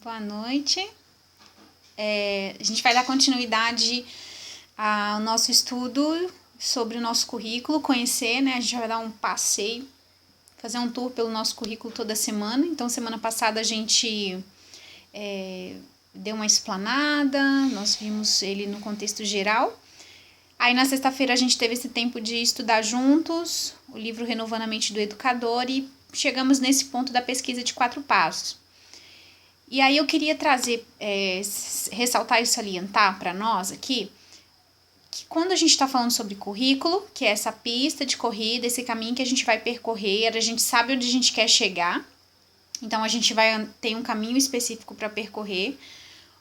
Boa noite. A gente vai dar continuidade ao nosso estudo sobre o nosso currículo, conhecer, né? A gente vai dar um passeio, fazer um tour pelo nosso currículo toda semana. Então, semana passada a gente deu uma explanada, nós vimos ele no contexto geral. Aí, na sexta-feira, a gente teve esse tempo de estudar juntos o livro Renovando a Mente do Educador e chegamos nesse ponto da pesquisa de 4 passos. E aí eu queria trazer, ressaltar e salientar para nós aqui, que quando a gente está falando sobre currículo, que é essa pista de corrida, esse caminho que a gente vai percorrer, a gente sabe onde a gente quer chegar, então a gente tem um caminho específico para percorrer.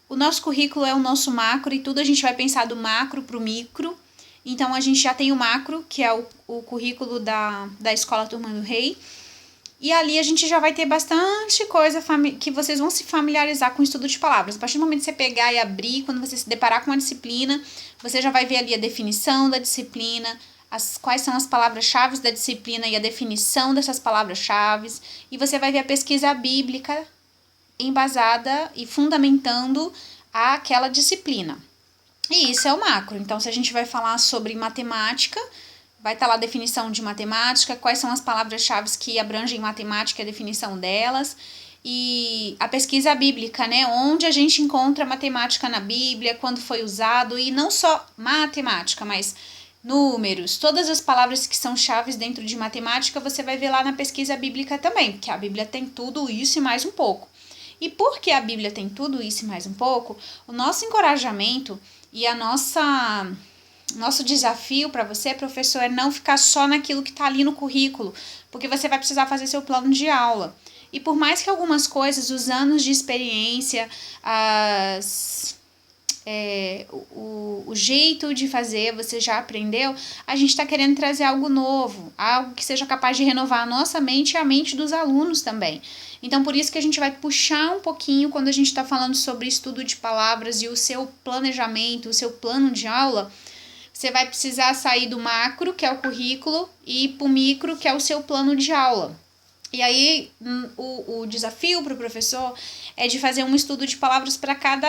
O nosso currículo é o nosso macro e tudo a gente vai pensar do macro para o micro. Então a gente já tem o macro, que é o currículo da Escola Turma do Rei. E ali a gente já vai ter bastante coisa que vocês vão se familiarizar com o estudo de palavras. A partir do momento que você pegar e abrir, quando você se deparar com uma disciplina, você já vai ver ali a definição da disciplina, quais são as palavras-chave da disciplina e a definição dessas palavras-chave. E você vai ver a pesquisa bíblica embasada e fundamentando aquela disciplina. E isso é o macro. Então, se a gente vai falar sobre matemática, vai estar lá a definição de matemática, quais são as palavras-chave que abrangem matemática, a definição delas, e a pesquisa bíblica, né? Onde a gente encontra matemática na Bíblia, quando foi usado, e não só matemática, mas números, todas as palavras que são chaves dentro de matemática, você vai ver lá na pesquisa bíblica também, porque a Bíblia tem tudo isso e mais um pouco. E porque a Bíblia tem tudo isso e mais um pouco, o nosso encorajamento e nosso desafio para você, professor, é não ficar só naquilo que está ali no currículo, porque você vai precisar fazer seu plano de aula. E por mais que algumas coisas, os anos de experiência, o jeito de fazer, você já aprendeu, a gente está querendo trazer algo novo, algo que seja capaz de renovar a nossa mente e a mente dos alunos também. Então, por isso que a gente vai puxar um pouquinho quando a gente está falando sobre estudo de palavras e o seu planejamento, o seu plano de aula. Você vai precisar sair do macro, que é o currículo, e ir para o micro, que é o seu plano de aula. E aí, o desafio para o professor é de fazer um estudo de palavras para cada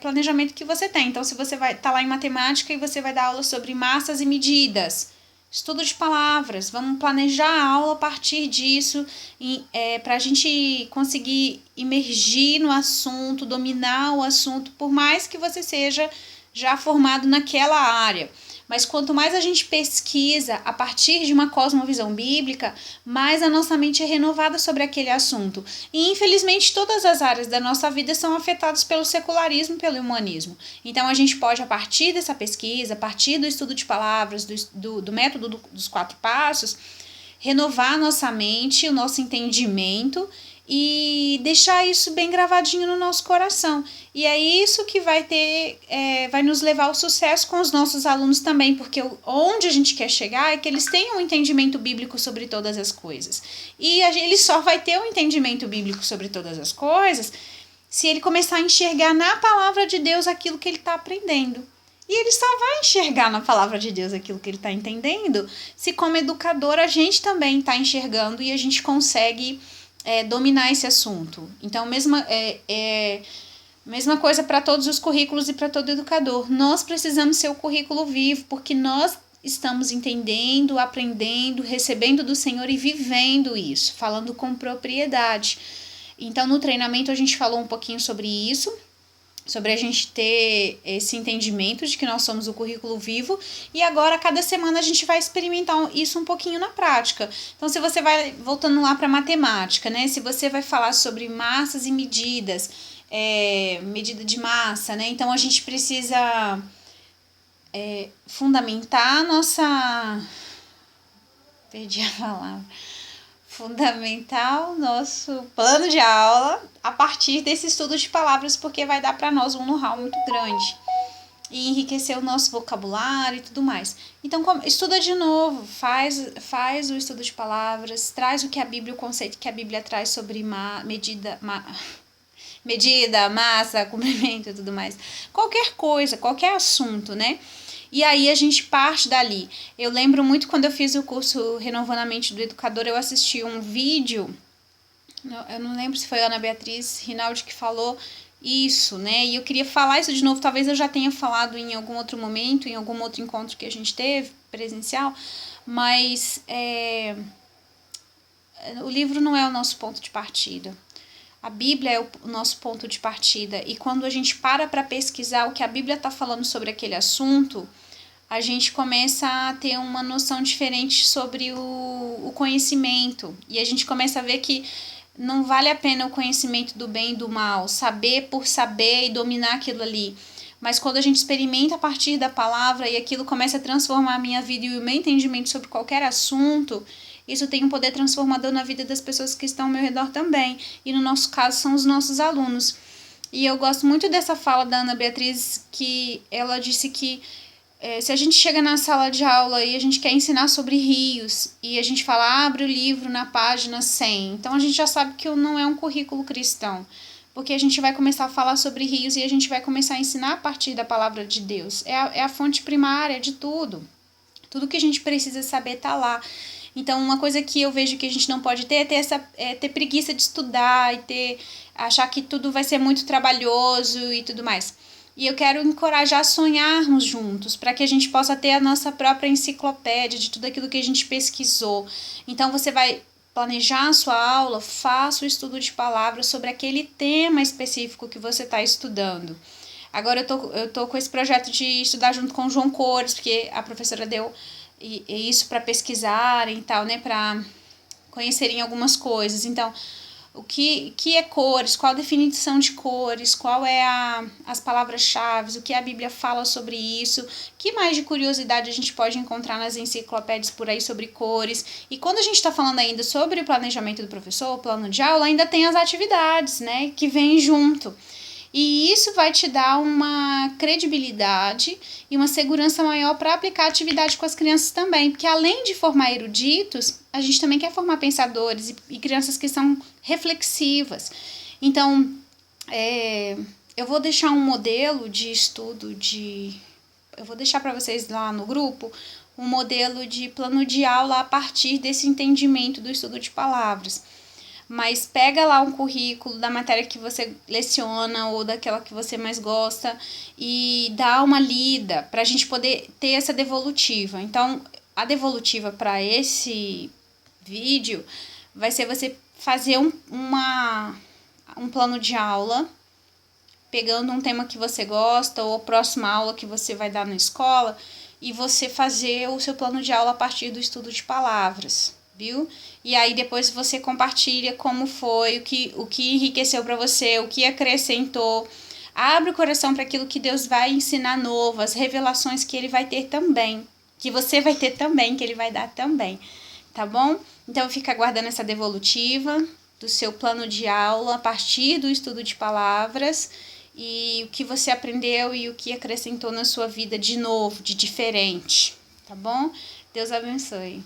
planejamento que você tem. Então, se você vai estar lá em matemática e você vai dar aula sobre massas e medidas, estudo de palavras, vamos planejar a aula a partir disso, para a gente conseguir imergir no assunto, dominar o assunto, por mais que você seja já formado naquela área. Mas quanto mais a gente pesquisa a partir de uma cosmovisão bíblica, mais a nossa mente é renovada sobre aquele assunto. E infelizmente todas as áreas da nossa vida são afetadas pelo secularismo e pelo humanismo. Então a gente pode, a partir dessa pesquisa, a partir do estudo de palavras, do método dos 4 passos, renovar a nossa mente, o nosso entendimento e deixar isso bem gravadinho no nosso coração. E é isso que vai nos levar ao sucesso com os nossos alunos também, porque onde a gente quer chegar é que eles tenham um entendimento bíblico sobre todas as coisas. E ele só vai ter um entendimento bíblico sobre todas as coisas se ele começar a enxergar na palavra de Deus aquilo que ele está aprendendo. E ele só vai enxergar na palavra de Deus aquilo que ele está entendendo se, como educador, a gente também está enxergando e a gente consegue dominar esse assunto. Então, mesma coisa para todos os currículos e para todo educador. Nós precisamos ser o currículo vivo, porque nós estamos entendendo, aprendendo, recebendo do Senhor e vivendo isso, falando com propriedade. Então, no treinamento, a gente falou um pouquinho sobre isso, sobre a gente ter esse entendimento de que nós somos o currículo vivo, e agora, cada semana, a gente vai experimentar isso um pouquinho na prática. Então, se você vai, voltando lá para matemática, né? Se você vai falar sobre massas e medidas, medida de massa, né? Então, a gente precisa fundamentar a nossa... Perdi a palavra. Fundamentar o nosso plano de aula a partir desse estudo de palavras, porque vai dar para nós um know-how muito grande e enriquecer o nosso vocabulário e tudo mais. Então, estuda de novo, faz o estudo de palavras, traz o conceito que a Bíblia traz sobre medida, massa, comprimento e tudo mais. Qualquer coisa, qualquer assunto, né? E aí a gente parte dali. Eu lembro muito quando eu fiz o curso Renovando a Mente do Educador, eu assisti um vídeo Eu não lembro se foi a Ana Beatriz Rinaldi que falou isso, né? E eu queria falar isso de novo, talvez eu já tenha falado em algum outro momento, em algum outro encontro que a gente teve, presencial, mas o livro não é o nosso ponto de partida. A Bíblia é o nosso ponto de partida. E quando a gente para pesquisar o que a Bíblia está falando sobre aquele assunto, a gente começa a ter uma noção diferente sobre o conhecimento. E a gente começa a ver que não vale a pena o conhecimento do bem e do mal, saber por saber e dominar aquilo ali. Mas quando a gente experimenta a partir da palavra e aquilo começa a transformar a minha vida e o meu entendimento sobre qualquer assunto, isso tem um poder transformador na vida das pessoas que estão ao meu redor também. E no nosso caso são os nossos alunos. E eu gosto muito dessa fala da Ana Beatriz, que ela disse que se a gente chega na sala de aula e a gente quer ensinar sobre rios e a gente fala, abre o livro na página 100, então a gente já sabe que não é um currículo cristão, porque a gente vai começar a falar sobre rios e a gente vai começar a ensinar a partir da palavra de Deus. É a fonte primária de tudo. Tudo que a gente precisa saber está lá. Então, uma coisa que eu vejo que a gente não pode ter é ter preguiça de estudar e achar que tudo vai ser muito trabalhoso e tudo mais. E eu quero encorajar a sonharmos juntos, para que a gente possa ter a nossa própria enciclopédia de tudo aquilo que a gente pesquisou. Então, você vai planejar a sua aula, faça o estudo de palavras sobre aquele tema específico que você está estudando. Agora eu tô com esse projeto de estudar junto com o João Cores, porque a professora deu isso para pesquisarem e tal, né, para conhecerem algumas coisas. Então, o que é cores, qual a definição de cores, qual é as palavras-chave, o que a Bíblia fala sobre isso, que mais de curiosidade a gente pode encontrar nas enciclopédias por aí sobre cores. E quando a gente está falando ainda sobre o planejamento do professor, o plano de aula, ainda tem as atividades, né, que vêm junto. E isso vai te dar uma credibilidade e uma segurança maior para aplicar a atividade com as crianças também. Porque além de formar eruditos, a gente também quer formar pensadores e crianças que são reflexivas. Então, eu vou deixar um modelo de estudo eu vou deixar para vocês lá no grupo um modelo de plano de aula a partir desse entendimento do estudo de palavras. Mas pega lá um currículo da matéria que você leciona ou daquela que você mais gosta e dá uma lida para a gente poder ter essa devolutiva. Então, a devolutiva para esse vídeo vai ser você fazer um plano de aula, pegando um tema que você gosta ou a próxima aula que você vai dar na escola e você fazer o seu plano de aula a partir do estudo de palavras. Viu? E aí depois você compartilha como foi, o que enriqueceu para você, o que acrescentou. Abre o coração para aquilo que Deus vai ensinar novo, as revelações que Ele vai ter também, que você vai ter também, que Ele vai dar também, tá bom? Então fica aguardando essa devolutiva do seu plano de aula a partir do estudo de palavras e o que você aprendeu e o que acrescentou na sua vida de novo, de diferente, tá bom? Deus abençoe.